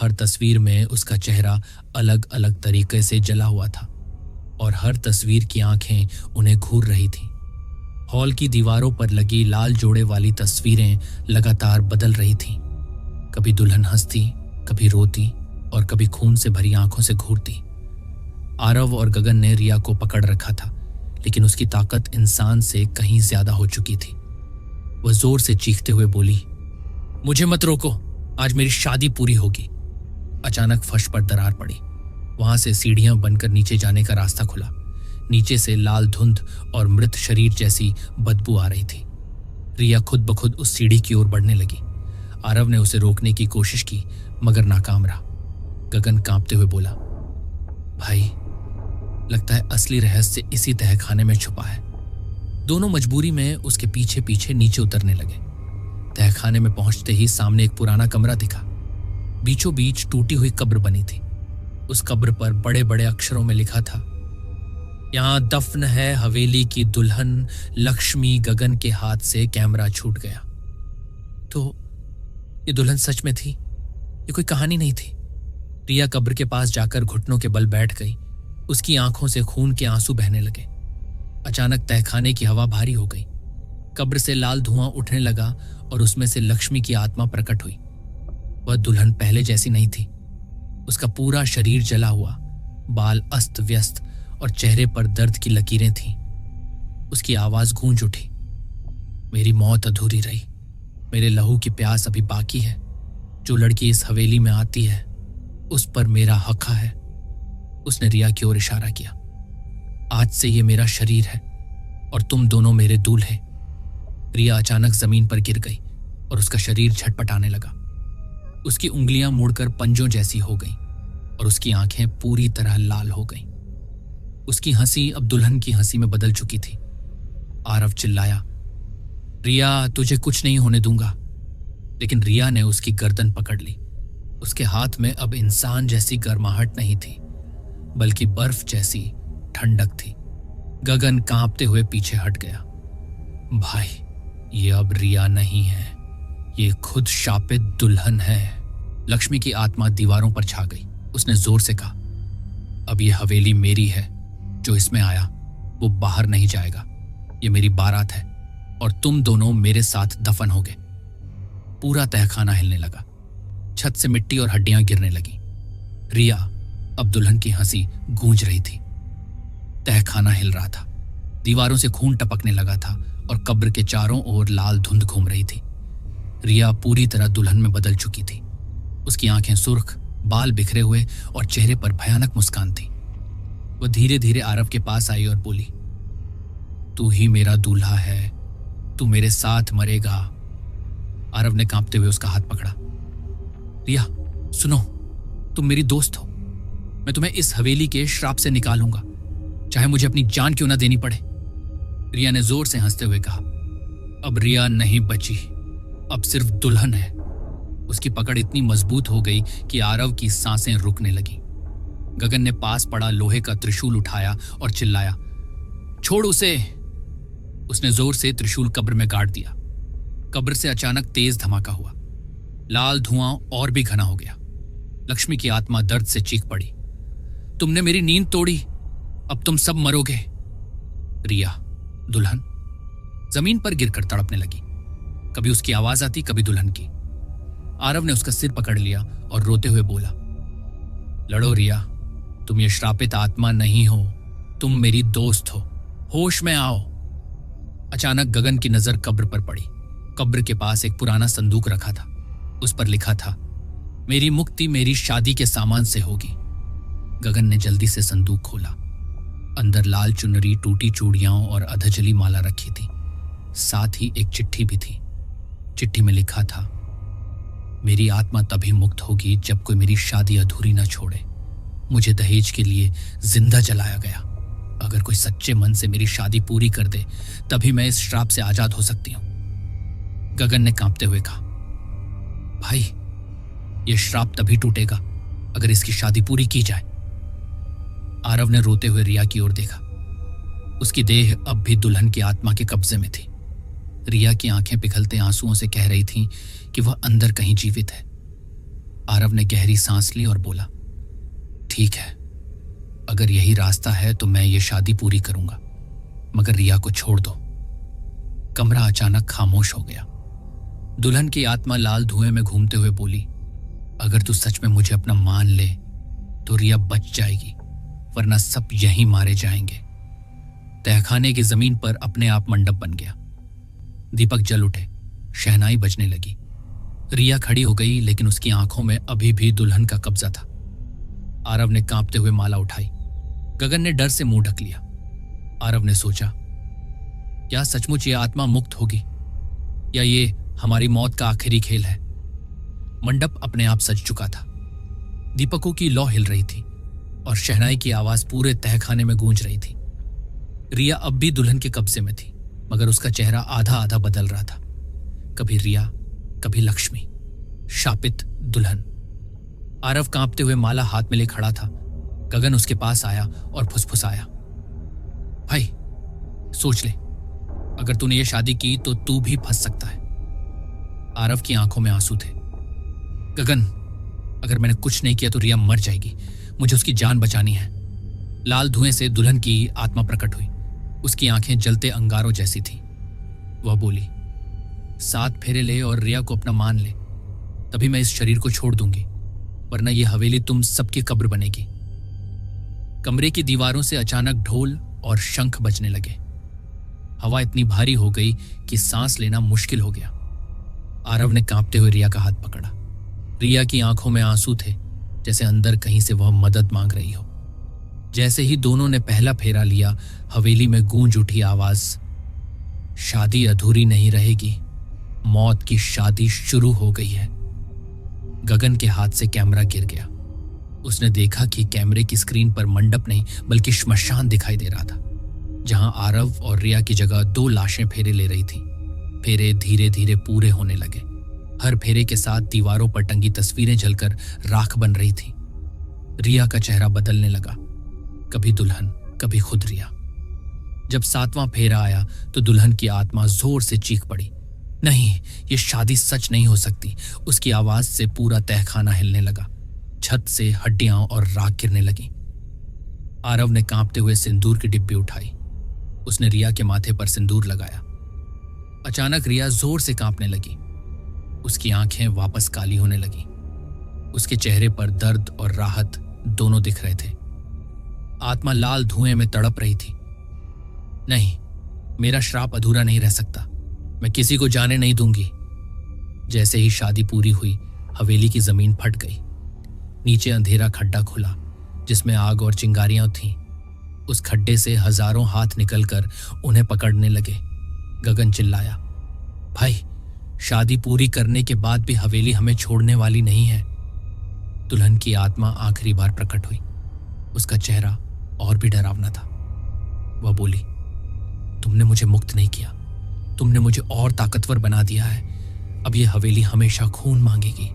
हर तस्वीर में उसका चेहरा अलग अलग तरीके से जला हुआ था और हर तस्वीर की आंखें उन्हें घूर रही थीं। हॉल की दीवारों पर लगी लाल जोड़े वाली तस्वीरें लगातार बदल रही थीं। कभी दुल्हन हंसती, कभी रोती और कभी खून से भरी आंखों से घूरती। आरव और गगन ने रिया को पकड़ रखा था, लेकिन उसकी ताकत इंसान से कहीं ज्यादा हो चुकी थी। वह जोर से चीखते हुए बोली, मुझे मत रोको, आज मेरी शादी पूरी होगी। अचानक फर्श पर दरार पड़ी। वहां से सीढ़ियां बनकर नीचे जाने का रास्ता खुला। नीचे से लाल धुंध और मृत शरीर जैसी बदबू आ रही थी। रिया खुद ब खुद उस सीढ़ी की ओर बढ़ने लगी। आरव ने उसे रोकने की कोशिश की, मगर नाकाम रहा। गगन कांपते हुए बोला, भाई, लगता है असली रहस्य इसी तहखाने में छुपा है। दोनों मजबूरी में उसके पीछे पीछे नीचे उतरने लगे। तहखाने में पहुंचते ही सामने एक पुराना कमरा दिखा। बीचों बीच टूटी हुई कब्र बनी थी। उस कब्र पर बड़े बड़े अक्षरों में लिखा था, यहां दफन है हवेली की दुल्हन लक्ष्मी। गगन के हाथ से कैमरा छूट गया। तो ये दुल्हन सच में थी, ये कोई कहानी नहीं थी। रिया कब्र के पास जाकर घुटनों के बल बैठ गई। उसकी आंखों से खून के आंसू बहने लगे। अचानक तहखाने की हवा भारी हो गई। कब्र से लाल धुआं उठने लगा और उसमें से लक्ष्मी की आत्मा प्रकट हुई। वह दुल्हन पहले जैसी नहीं थी। उसका पूरा शरीर जला हुआ, बाल अस्त व्यस्त और चेहरे पर दर्द की लकीरें थीं। उसकी आवाज गूंज उठी, मेरी मौत अधूरी रही, मेरे लहू की प्यास अभी बाकी है। जो लड़की इस हवेली में आती है उस पर मेरा हक है। उसने रिया की ओर इशारा किया। आज से ये मेरा शरीर है और तुम दोनों मेरे दूल्हे। रिया अचानक जमीन पर गिर गई और उसका शरीर झटपटाने लगा। उसकी उंगलियां मुड़कर पंजों जैसी हो गईं और उसकी आंखें पूरी तरह लाल हो गईं। उसकी हंसी अब दुल्हन की हंसी में बदल चुकी थी। आरव चिल्लाया, रिया, तुझे कुछ नहीं होने दूंगा। लेकिन रिया ने उसकी गर्दन पकड़ ली। उसके हाथ में अब इंसान जैसी गर्माहट नहीं थी, बल्कि बर्फ जैसी ठंडक थी। गगन कांपते हुए पीछे हट गया। भाई, ये अब रिया नहीं है, ये खुद शापित दुल्हन है। लक्ष्मी की आत्मा दीवारों पर छा गई। उसने जोर से कहा, अब ये हवेली मेरी है। जो इसमें आया वो बाहर नहीं जाएगा। ये मेरी बारात है और तुम दोनों मेरे साथ दफन होगे। पूरा तहखाना हिलने लगा। छत से मिट्टी और हड्डियां गिरने लगी। रिया, अब दुल्हन की हंसी गूंज रही थी। तहखाना हिल रहा था। दीवारों से खून टपकने लगा था और कब्र के चारों ओर लाल धुंध घूम रही थी। रिया पूरी तरह दुल्हन में बदल चुकी थी। उसकी आंखें सुर्ख, बाल बिखरे हुए और चेहरे पर भयानक मुस्कान थी। वह धीरे धीरे आरव के पास आई और बोली, तू ही मेरा दूल्हा है, तू मेरे साथ मरेगा। आरव ने कांपते हुए उसका हाथ पकड़ा। रिया, सुनो, तुम मेरी दोस्त हो। मैं तुम्हें इस हवेली के श्राप से निकालूंगा, चाहे मुझे अपनी जान क्यों ना देनी पड़े। रिया ने जोर से हंसते हुए कहा। अब रिया नहीं बची, अब सिर्फ दुल्हन है। उसकी पकड़ इतनी मजबूत हो गई कि आरव की सांसें रुकने लगी। गगन ने पास पड़ा लोहे का त्रिशूल उठाया और चिल्लाया, छोड़ उसे। उसने जोर से त्रिशूल कब्र में गाड़ दिया। कब्र से अचानक तेज धमाका हुआ। लाल धुआं और भी घना हो गया। लक्ष्मी की आत्मा दर्द से चीख पड़ी, तुमने मेरी नींद तोड़ी, अब तुम सब मरोगे। रिया, दुल्हन, जमीन पर गिरकर तड़पने लगी। कभी उसकी आवाज आती, कभी दुल्हन की। आरव ने उसका सिर पकड़ लिया और रोते हुए बोला, लड़ो रिया, तुम ये श्रापित आत्मा नहीं हो, तुम मेरी दोस्त हो, होश में आओ। अचानक गगन की नजर कब्र पर पड़ी। कब्र के पास एक पुराना संदूक रखा था। उस पर लिखा था, मेरी मुक्ति मेरी शादी के सामान से होगी। गगन ने जल्दी से संदूक खोला। अंदर लाल चुनरी, टूटी चूड़ियां और अधजली माला रखी थी। साथ ही एक चिट्ठी भी थी। चिट्ठी में लिखा था, मेरी आत्मा तभी मुक्त होगी जब कोई मेरी शादी अधूरी न छोड़े। मुझे दहेज के लिए जिंदा जलाया गया। अगर कोई सच्चे मन से मेरी शादी पूरी कर दे तभी मैं इस श्राप से आजाद हो सकती हूं। गगन ने कांपते हुए कहा, भाई, यह श्राप तभी टूटेगा अगर इसकी शादी पूरी की जाए। आरव ने रोते हुए रिया की ओर देखा। उसकी देह अब भी दुल्हन की आत्मा के कब्जे में थी। रिया की आंखें पिघलते आंसुओं से कह रही थीं कि वह अंदर कहीं जीवित है। आरव ने गहरी सांस ली और बोला, ठीक है, अगर यही रास्ता है तो मैं ये शादी पूरी करूंगा, मगर रिया को छोड़ दो। कमरा अचानक खामोश हो गया। दुल्हन की आत्मा लाल धुएं में घूमते हुए बोली, अगर तू सच में मुझे अपना मान ले तो रिया बच जाएगी, वरना सब यहीं मारे जाएंगे। तहखाने की जमीन पर अपने आप मंडप बन गया। दीपक जल उठे, शहनाई बजने लगी। रिया खड़ी हो गई, लेकिन उसकी आंखों में अभी भी दुल्हन का कब्जा था। आरव ने कांपते हुए माला उठाई। गगन ने डर से मुंह ढक लिया। आरव ने सोचा, क्या सचमुच ये आत्मा मुक्त होगी या ये हमारी मौत का आखिरी खेल है? मंडप अपने आप सज चुका था। दीपकों की लौ हिल रही थी और शहनाई की आवाज पूरे तहखाने में गूंज रही थी। रिया अब भी दुल्हन के कब्जे में थी, मगर उसका चेहरा आधा आधा बदल रहा था। कभी रिया, कभी लक्ष्मी, शापित दुल्हन। आरव कांपते हुए माला हाथ में ले खड़ा था। गगन उसके पास आया और फुसफुसाया, भाई, सोच ले, अगर तूने ये शादी की तो तू भी फंस सकता है। आरव की आंखों में आंसू थे। गगन, अगर मैंने कुछ नहीं किया तो रिया मर जाएगी, मुझे उसकी जान बचानी है। लाल धुएं से दुल्हन की आत्मा प्रकट हुई। उसकी आंखें जलते अंगारों जैसी थीं। वह बोली, 7 फेरे ले और रिया को अपना मान ले, तभी मैं इस शरीर को छोड़ दूंगी, वरना यह हवेली तुम सबकी कब्र बनेगी। कमरे की दीवारों से अचानक ढोल और शंख बजने लगे। हवा इतनी भारी हो गई कि सांस लेना मुश्किल हो गया। आरव ने कांपते हुए रिया का हाथ पकड़ा। रिया की आंखों में आंसू थे, जैसे अंदर कहीं से वह मदद मांग रही हो। जैसे ही दोनों ने पहला फेरा लिया, हवेली में गूंज उठी आवाज, शादी अधूरी नहीं रहेगी, मौत की शादी शुरू हो गई है। गगन के हाथ से कैमरा गिर गया। उसने देखा कि कैमरे की स्क्रीन पर मंडप नहीं बल्कि श्मशान दिखाई दे रहा था, जहां आरव और रिया की जगह 2 लाशें फेरे ले रही थीं। फेरे धीरे धीरे पूरे होने लगे। हर फेरे के साथ दीवारों पर टंगी तस्वीरें जलकर राख बन रही थीं। रिया का चेहरा बदलने लगा, कभी दुल्हन, कभी खुद रिया। जब 7वां फेरा आया तो दुल्हन की आत्मा जोर से चीख पड़ी, नहीं, ये शादी सच नहीं हो सकती। उसकी आवाज से पूरा तहखाना हिलने लगा। छत से हड्डियां और राख गिरने लगी। आरव ने कांपते हुए सिंदूर की डिब्बी उठाई। उसने रिया के माथे पर सिंदूर लगाया। अचानक रिया जोर से कांपने लगी। उसकी आंखें वापस काली होने लगी। उसके चेहरे पर दर्द और राहत दोनों दिख रहे थे। आत्मा लाल धुएं में तड़प रही थी। नहीं, मेरा श्राप अधूरा नहीं रह सकता, मैं किसी को जाने नहीं दूंगी। जैसे ही शादी पूरी हुई, हवेली की जमीन फट गई। नीचे अंधेरा खड्डा खुला जिसमें आग और चिंगारियां थीं। उस खड्डे से हजारों हाथ निकलकर उन्हें पकड़ने लगे। गगन चिल्लाया, भाई, शादी पूरी करने के बाद भी हवेली हमें छोड़ने वाली नहीं है। दुल्हन की आत्मा आखिरी बार प्रकट हुई। उसका चेहरा और भी डरावना था। वह बोली, तुमने मुझे मुक्त नहीं किया, तुमने मुझे और ताकतवर बना दिया है। अब यह हवेली हमेशा खून मांगेगी।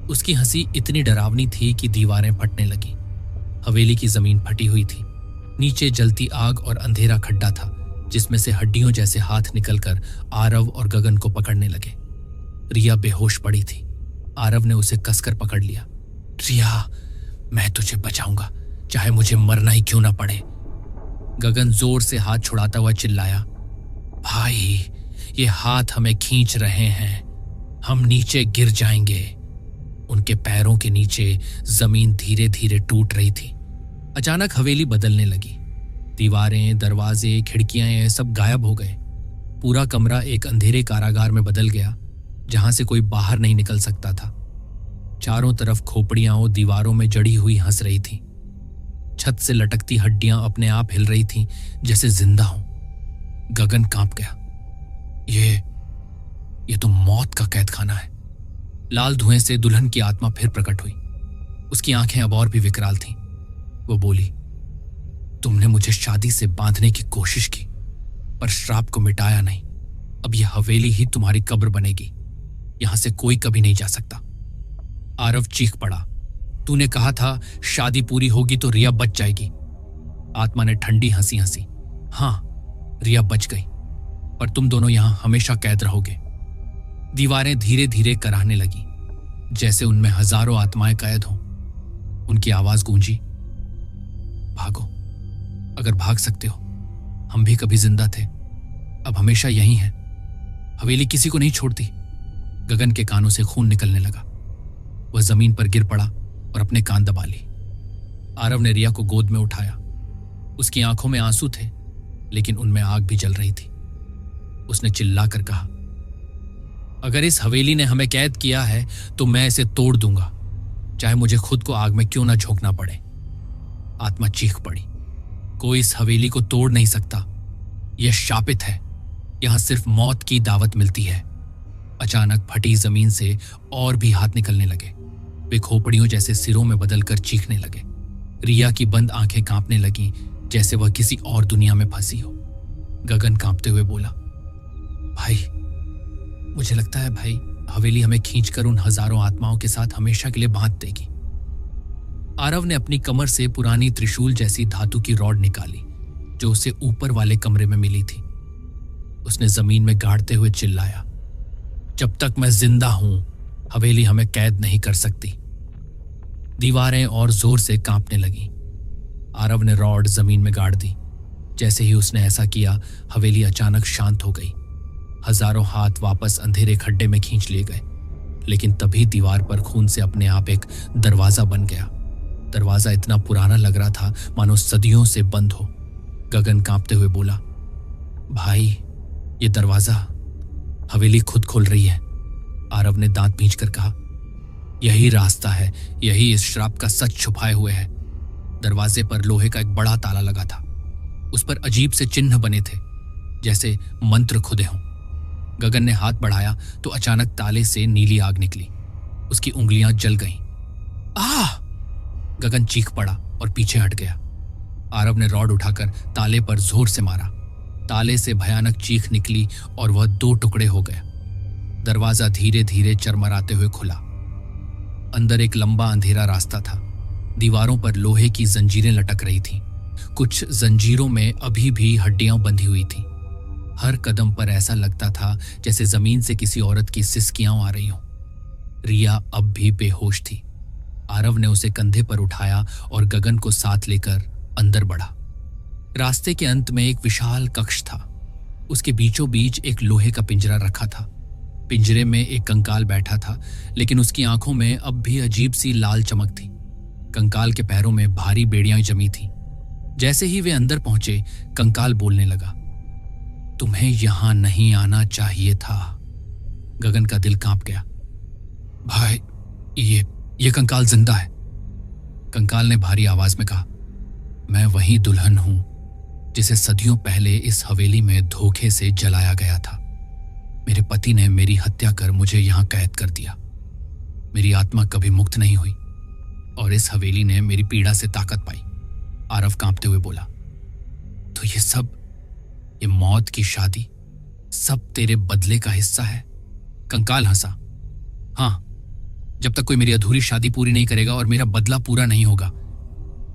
उसकी हंसी इतनी डरावनी थी कि दीवारें फटने लगी। हवेली की जमीन फटी हुई थी। नीचे जलती आग और अंधेरा खड्डा था जिसमें से हड्डियों जैसे हाथ निकलकर आरव और गगन को पकड़ने लगे। रिया बेहोश पड़ी थी। आरव ने उसे कसकर पकड़ लिया। रिया, मैं तुझे बचाऊंगा, चाहे मुझे मरना ही क्यों ना पड़े। गगन जोर से हाथ छुड़ाता हुआ चिल्लाया। भाई, ये हाथ हमें खींच रहे हैं, हम नीचे गिर जाएंगे। उनके पैरों के नीचे जमीन धीरे धीरे टूट रही थी। अचानक हवेली बदलने लगी। दीवारें, दरवाजे, खिड़कियां सब गायब हो गए। पूरा कमरा एक अंधेरे कारागार में बदल गया जहां से कोई बाहर नहीं निकल सकता था। चारों तरफ खोपड़ियां और दीवारों में जड़ी हुई हंस रही थीं। छत से लटकती हड्डियां अपने आप हिल रही थीं जैसे जिंदा हों। गगन कांप गया। ये तो मौत का कैद खाना है। लाल धुएं से दुल्हन की आत्मा फिर प्रकट हुई। उसकी आंखें अब और भी विकराल थीं। वो बोली, तुमने मुझे शादी से बांधने की कोशिश की पर श्राप को मिटाया नहीं। अब यह हवेली ही तुम्हारी कब्र बनेगी। यहां से कोई कभी नहीं जा सकता। आरव चीख पड़ा। तूने कहा था शादी पूरी होगी तो रिया बच जाएगी। आत्मा ने ठंडी हंसी हंसी। हाँ, रिया बच गई, पर तुम दोनों यहां हमेशा कैद रहोगे। दीवारें धीरे धीरे कराहने लगी जैसे उनमें हजारों आत्माएं कैद हों। उनकी आवाज गूंजी, भागो, अगर भाग सकते हो। हम भी कभी जिंदा थे, अब हमेशा यहीं हैं। हवेली किसी को नहीं छोड़ती। गगन के कानों से खून निकलने लगा। वह जमीन पर गिर पड़ा और अपने कान दबा ली। आरव ने रिया को गोद में उठाया। उसकी आंखों में आंसू थे, लेकिन उनमें आग भी जल रही थी। उसने चिल्लाकर कहा, अगर इस हवेली ने हमें कैद किया है तो मैं इसे तोड़ दूंगा, चाहे मुझे खुद को आग में क्यों ना झोंकना पड़े। आत्मा चीख पड़ी, कोई इस हवेली को तोड़ नहीं सकता। यह शापित है। यहां सिर्फ मौत की दावत मिलती है। अचानक फटी जमीन से और भी हाथ निकलने लगे। वे खोपड़ियों जैसे सिरों में बदलकर चीखने लगे। रिया की बंद आंखें कांपने लगीं जैसे वह किसी और दुनिया में फंसी हो। गगन कांपते हुए बोला, भाई, मुझे लगता है भाई, हवेली हमें खींचकर उन हजारों आत्माओं के साथ हमेशा के लिए बांध देगी। आरव ने अपनी कमर से पुरानी त्रिशूल जैसी धातु की रॉड निकाली जो उसे ऊपर वाले कमरे में मिली थी। उसने जमीन में गाड़ते हुए चिल्लाया, जब तक मैं जिंदा हूं हवेली हमें कैद नहीं कर सकती। दीवारें और जोर से कांपने लगीं। आरव ने रॉड जमीन में गाड़ दी। जैसे ही उसने ऐसा किया, हवेली अचानक शांत हो गई। हजारों हाथ वापस अंधेरे खड्डे में खींच लिए गए, लेकिन तभी दीवार पर खून से अपने आप एक दरवाजा बन गया। दरवाजा इतना पुराना लग रहा था मानो सदियों से बंद हो। गगन कांपते हुए बोला, भाई, ये दरवाजा, हवेली खुद खोल रही है। आरव ने दांत भींचकर कहा, यही रास्ता है, यही इस श्राप का सच छुपाए हुए है। दरवाजे पर लोहे का एक बड़ा ताला लगा था। उस पर अजीब से चिन्ह बने थे जैसे मंत्र खुदे हों। गगन ने हाथ बढ़ाया तो अचानक ताले से नीली आग निकली। उसकी उंगलियां जल गईं। आह! गगन चीख पड़ा और पीछे हट गया। आरव ने रॉड उठाकर ताले पर जोर से मारा। ताले से भयानक चीख निकली और वह दो टुकड़े हो गया। दरवाजा धीरे धीरे चरमराते हुए खुला। अंदर एक लंबा अंधेरा रास्ता था। दीवारों पर लोहे की जंजीरें लटक रही थीं। कुछ जंजीरों में अभी भी हड्डियां बंधी हुई थीं। हर कदम पर ऐसा लगता था जैसे जमीन से किसी औरत की सिसकियां आ रही हों। रिया अब भी बेहोश थी। आरव ने उसे कंधे पर उठाया और गगन को साथ लेकर अंदर बढ़ा। रास्ते के अंत में एक विशाल कक्ष था। उसके बीचों बीच एक लोहे का पिंजरा रखा था। पिंजरे में एक कंकाल बैठा था, लेकिन उसकी आंखों में अब भी अजीब सी लाल चमक थी। कंकाल के पैरों में भारी बेड़ियां जमी थीं। जैसे ही वे अंदर पहुंचे, कंकाल बोलने लगा, तुम्हें यहां नहीं आना चाहिए था। गगन का दिल कांप गया। भाई, ये कंकाल जिंदा है। कंकाल ने भारी आवाज में कहा, मैं वही दुल्हन हूं जिसे सदियों पहले इस हवेली में धोखे से जलाया गया था। मेरे पति ने मेरी हत्या कर मुझे यहां कैद कर दिया। मेरी आत्मा कभी मुक्त नहीं हुई और इस हवेली ने मेरी पीड़ा से ताकत पाई। आरव कांपते हुए बोला, तो ये मौत की शादी सब तेरे बदले का हिस्सा है? कंकाल हंसा। हाँ, जब तक कोई मेरी अधूरी शादी पूरी नहीं करेगा और मेरा बदला पूरा नहीं होगा,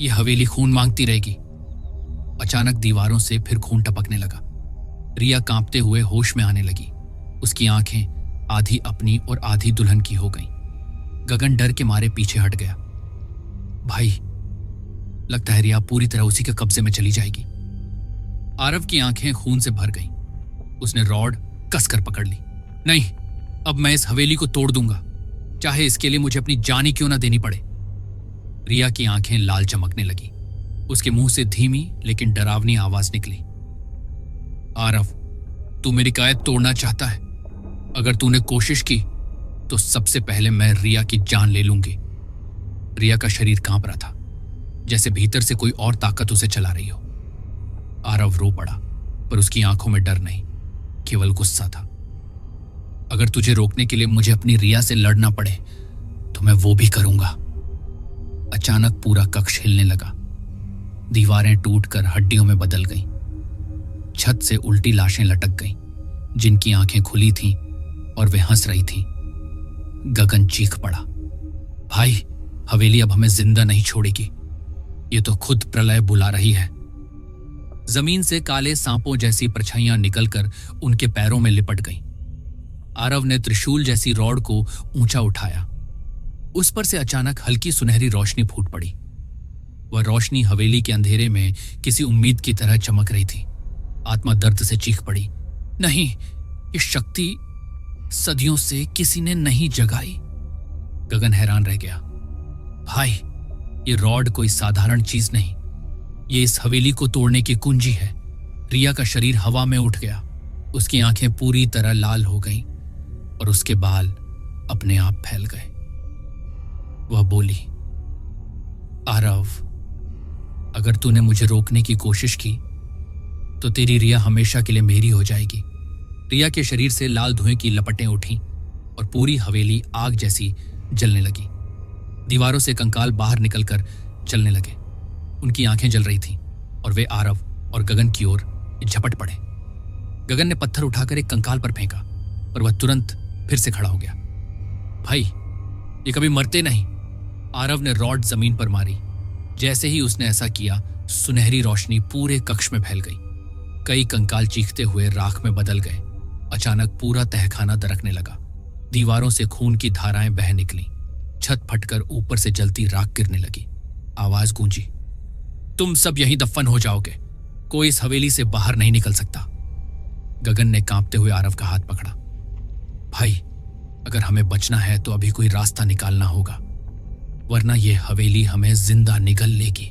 यह हवेली खून मांगती रहेगी। अचानक दीवारों से फिर खून टपकने लगा। रिया कांपते हुए होश में आने लगी। उसकी आंखें आधी अपनी और आधी दुल्हन की हो गईं। गगन डर के मारे पीछे हट गया। भाई, लगता है रिया पूरी तरह उसी के कब्जे में चली जाएगी। आरव की आंखें खून से भर गईं। उसने रॉड कसकर पकड़ ली। नहीं, अब मैं इस हवेली को तोड़ दूंगा, चाहे इसके लिए मुझे अपनी जान ही क्यों ना देनी पड़े। रिया की आंखें लाल चमकने लगी। उसके मुंह से धीमी लेकिन डरावनी आवाज निकली। आरव, तू मेरी कायद तोड़ना चाहता है? अगर तूने कोशिश की तो सबसे पहले मैं रिया की जान ले लूंगी। रिया का शरीर कांप रहा था, जैसे भीतर से कोई और ताकत उसे चला रही हो। आरव रो पड़ा, पर उसकी आंखों में डर नहीं, केवल गुस्सा था। अगर तुझे रोकने के लिए मुझे अपनी रिया से लड़ना पड़े तो मैं वो भी करूंगा। अचानक पूरा कक्ष हिलने लगा। दीवारें टूटकर हड्डियों में बदल गईं। छत से उल्टी लाशें लटक गईं, जिनकी आंखें खुली थीं और वे हंस रही थीं। गगन चीख पड़ा, भाई, हवेली अब हमें जिंदा नहीं छोड़ेगी। ये तो खुद प्रलय बुला रही है। जमीन से काले सांपों जैसी परछाइयां निकलकर उनके पैरों में लिपट गईं। आरव ने त्रिशूल जैसी रॉड को ऊंचा उठाया। उस पर से अचानक हल्की सुनहरी रोशनी फूट पड़ी। वह रोशनी हवेली के अंधेरे में किसी उम्मीद की तरह चमक रही थी। आत्मा दर्द से चीख पड़ी, नहीं, ये शक्ति सदियों से किसी ने नहीं जगाई। गगन हैरान रह गया। भाई, ये रॉड कोई साधारण चीज नहीं, ये इस हवेली को तोड़ने की कुंजी है। रिया का शरीर हवा में उठ गया। उसकी आंखें पूरी तरह लाल हो गईं और उसके बाल अपने आप फैल गए। वह बोली, आरव, अगर तूने मुझे रोकने की कोशिश की तो तेरी रिया हमेशा के लिए मेरी हो जाएगी। रिया के शरीर से लाल धुएं की लपटें उठीं और पूरी हवेली आग जैसी जलने लगी। दीवारों से कंकाल बाहर निकलकर चलने लगे। उनकी आंखें जल रही थीं और वे आरव और गगन की ओर झपट पड़े। गगन ने पत्थर उठाकर एक कंकाल पर फेंका, पर वह तुरंत फिर से खड़ा हो गया। भाई, ये कभी मरते नहीं। आरव ने रॉड जमीन पर मारी। जैसे ही उसने ऐसा किया, सुनहरी रोशनी पूरे कक्ष में फैल गई। कई कंकाल चीखते हुए राख में बदल गए। अचानक पूरा तहखाना दरकने लगा। दीवारों से खून की धाराएं बह निकलीं। छत फटकर ऊपर से जलती राख गिरने लगी। आवाज गूंजी, तुम सब यहीं दफन हो जाओगे, कोई इस हवेली से बाहर नहीं निकल सकता। गगन ने कांपते हुए आरव का हाथ पकड़ा। भाई, अगर हमें बचना है तो अभी कोई रास्ता निकालना होगा, वरना यह हवेली हमें जिंदा निगल लेगी।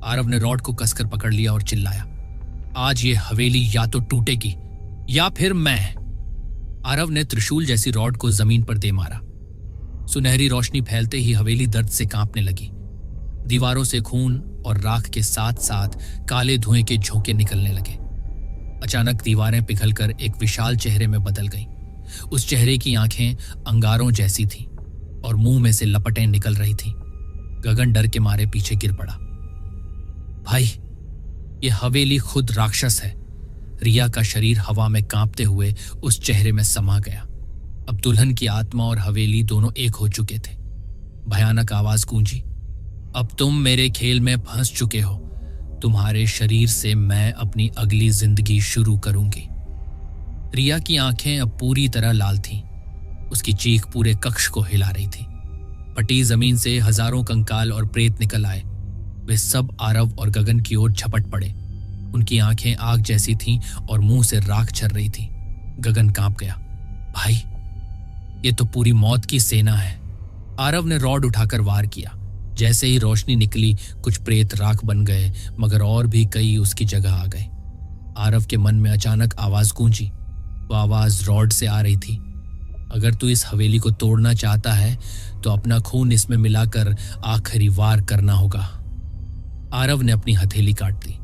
आरव ने रॉड को कसकर पकड़ लिया और चिल्लाया, आज ये हवेली या तो टूटेगी या फिर मैं। आरव ने त्रिशूल जैसी रॉड को जमीन पर दे मारा। सुनहरी रोशनी फैलते ही हवेली दर्द से कांपने लगी। दीवारों से खून और राख के साथ साथ काले धुएं के झोंके निकलने लगे। अचानक दीवारें पिघलकर एक विशाल चेहरे में बदल गईं। उस चेहरे की आंखें अंगारों जैसी थीं और मुंह में से लपटें निकल रही थीं। गगन डर के मारे पीछे गिर पड़ा। भाई, ये हवेली खुद राक्षस है। रिया का शरीर हवा में कांपते हुए उस चेहरे में समा गया। अब दुल्हन की आत्मा और हवेली दोनों एक हो चुके थे। भयानक आवाज गूंजी, अब तुम मेरे खेल में फंस चुके हो। तुम्हारे शरीर से मैं अपनी अगली जिंदगी शुरू करूंगी। रिया की आंखें अब पूरी तरह लाल थीं। उसकी चीख पूरे कक्ष को हिला रही थी। फटी जमीन से हजारों कंकाल और प्रेत निकल आए। वे सब आरव और गगन की ओर झपट पड़े। उनकी आंखें आग जैसी थीं और मुंह से राख झर रही थी। गगन कांप गया। भाई, ये तो पूरी मौत की सेना है। आरव ने रॉड उठाकर वार किया। जैसे ही रोशनी निकली, कुछ प्रेत राख बन गए, मगर और भी कई उसकी जगह आ गए। आरव के मन में अचानक आवाज गूंजी। वो आवाज रॉड से आ रही थी, अगर तू इस हवेली को तोड़ना चाहता है तो अपना खून इसमें मिलाकर आखिरी वार करना होगा। आरव ने अपनी हथेली काट दी।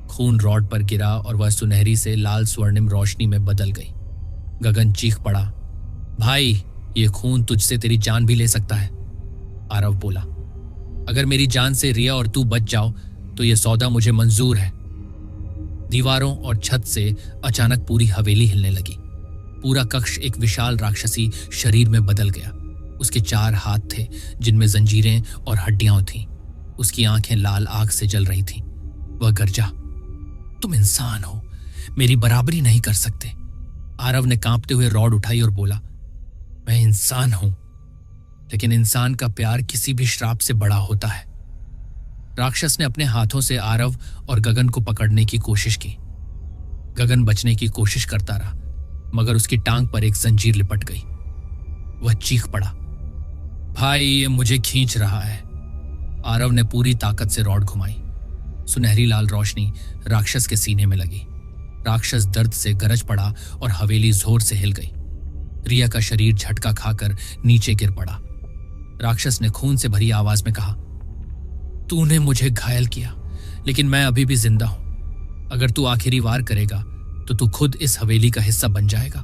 खून रॉड पर गिरा और वह सुनहरी से लाल स्वर्णिम रोशनी में बदल गई। गगन चीख पड़ा, भाई, ये खून तुझसे तेरी जान भी ले सकता है। आरव बोला, अगर मेरी जान से रिया और तू बच जाओ तो यह सौदा मुझे मंजूर है। दीवारों और छत से अचानक पूरी हवेली हिलने लगी। पूरा कक्ष एक विशाल राक्षसी शरीर में बदल गया। उसके 4 हाथ थे जिनमें जंजीरें और हड्डियां थीं। उसकी आंखें लाल आग से जल रही थीं। वह गरजा, तुम इंसान हो, मेरी बराबरी नहीं कर सकते। आरव ने कांपते हुए रॉड उठाई और बोला, मैं इंसान हूं, लेकिन इंसान का प्यार किसी भी श्राप से बड़ा होता है। राक्षस ने अपने हाथों से आरव और गगन को पकड़ने की कोशिश की। गगन बचने की कोशिश करता रहा, मगर उसकी टांग पर एक जंजीर लिपट गई। वह चीख पड़ा, भाई ये मुझे खींच रहा है। आरव ने पूरी ताकत से रॉड घुमाई। सुनहरी लाल रोशनी राक्षस के सीने में लगी। राक्षस दर्द से गरज पड़ा और हवेली जोर से हिल गई। रिया का शरीर झटका खाकर नीचे गिर पड़ा। राक्षस ने खून से भरी आवाज में कहा, तूने मुझे घायल किया, लेकिन मैं अभी भी जिंदा हूं। अगर तू आखिरी वार करेगा तो तू खुद इस हवेली का हिस्सा बन जाएगा।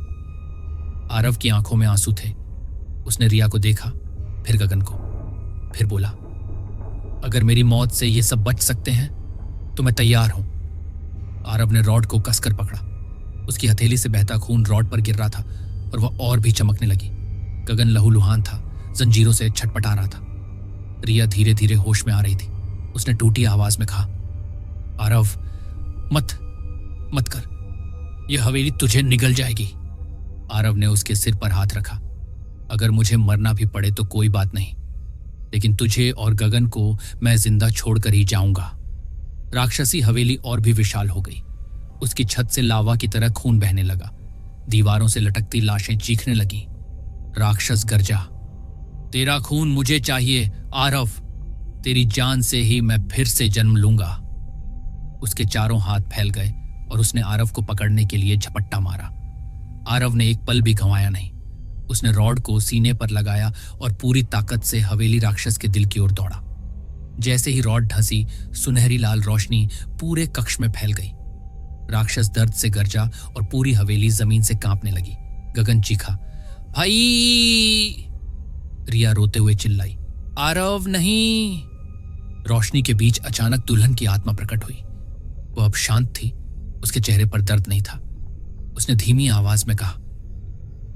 आरव की आंखों में आंसू थे। उसने रिया को देखा, फिर गगन को, फिर बोला, अगर मेरी मौत से ये सब बच सकते हैं तो मैं तैयार हूं। आरव ने रॉड को कसकर पकड़ा। उसकी हथेली से बहता खून रॉड पर गिर रहा था और वह और भी चमकने लगी। गगन लहूलुहान था, जंजीरों से छटपटा रहा था। रिया धीरे धीरे होश में आ रही थी। उसने टूटी आवाज में कहा, आरव मत कर, यह हवेली तुझे निगल जाएगी। आरव ने उसके सिर पर हाथ रखा, अगर मुझे मरना भी पड़े तो कोई बात नहीं, लेकिन तुझे और गगन को मैं जिंदा छोड़कर ही जाऊंगा। राक्षसी हवेली और भी विशाल हो गई। उसकी छत से लावा की तरह खून बहने लगा। दीवारों से लटकती लाशें चीखने लगीं। राक्षस गरजा, तेरा खून मुझे चाहिए आरव, तेरी जान से ही मैं फिर से जन्म लूंगा। उसके चारों हाथ फैल गए और उसने आरव को पकड़ने के लिए झपट्टा मारा। आरव ने एक पल भी गंवाया नहीं। उसने रॉड को सीने पर लगाया और पूरी ताकत से हवेली राक्षस के दिल की ओर दौड़ा। जैसे ही रॉड धंसी, सुनहरी लाल रोशनी पूरे कक्ष में फैल गई। राक्षस दर्द से गरजा और पूरी हवेली जमीन से कांपने लगी। गगन चीखा, भाई! रिया रोते हुए चिल्लाई, आरव नहीं! रोशनी के बीच अचानक दुल्हन की आत्मा प्रकट हुई। वह अब शांत थी। उसके चेहरे पर दर्द नहीं था। उसने धीमी आवाज में कहा,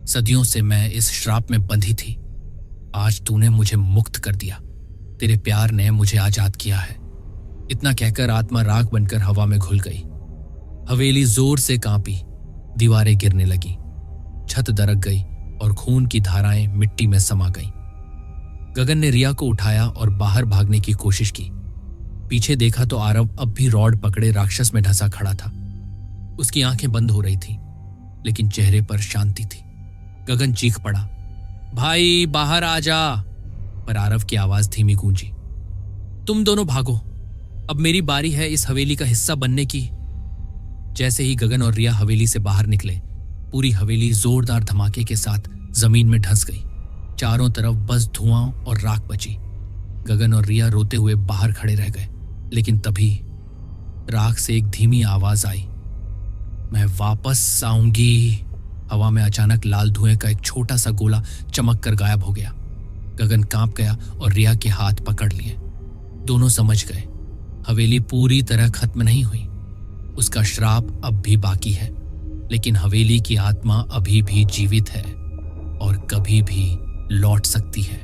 सदियों से मैं इस श्राप में बंधी थी। आज तूने मुझे मुक्त कर दिया। तेरे प्यार ने मुझे आजाद किया है। इतना कहकर आत्मा राख बनकर हवा में घुल गई। हवेली जोर से कांपी, दीवारें गिरने लगी, छत दरक गई और खून की धाराएं मिट्टी में समा गईं। गगन ने रिया को उठाया और बाहर भागने की कोशिश की। पीछे देखा तो आरव अब भी रॉड पकड़े राक्षस में ढसा खड़ा था। उसकी आंखें बंद हो रही थीं, लेकिन चेहरे पर शांति थी। गगन चीख पड़ा, भाई बाहर आ जा! पर आरव की आवाज धीमी गूंजी, तुम दोनों भागो, अब मेरी बारी है इस हवेली का हिस्सा बनने की। जैसे ही गगन और रिया हवेली से बाहर निकले, पूरी हवेली जोरदार धमाके के साथ जमीन में धंस गई। चारों तरफ बस धुआं और राख बची। गगन और रिया रोते हुए बाहर खड़े रह गए, लेकिन तभी राख से एक धीमी आवाज आई, मैं वापस आऊंगी। हवा में अचानक लाल धुएं का एक छोटा सा गोला चमक कर गायब हो गया। गगन कांप गया और रिया के हाथ पकड़ लिए। दोनों समझ गए, हवेली पूरी तरह खत्म नहीं हुई। उसका श्राप अब भी बाकी है, लेकिन हवेली की आत्मा अभी भी जीवित है और कभी भी लौट सकती है।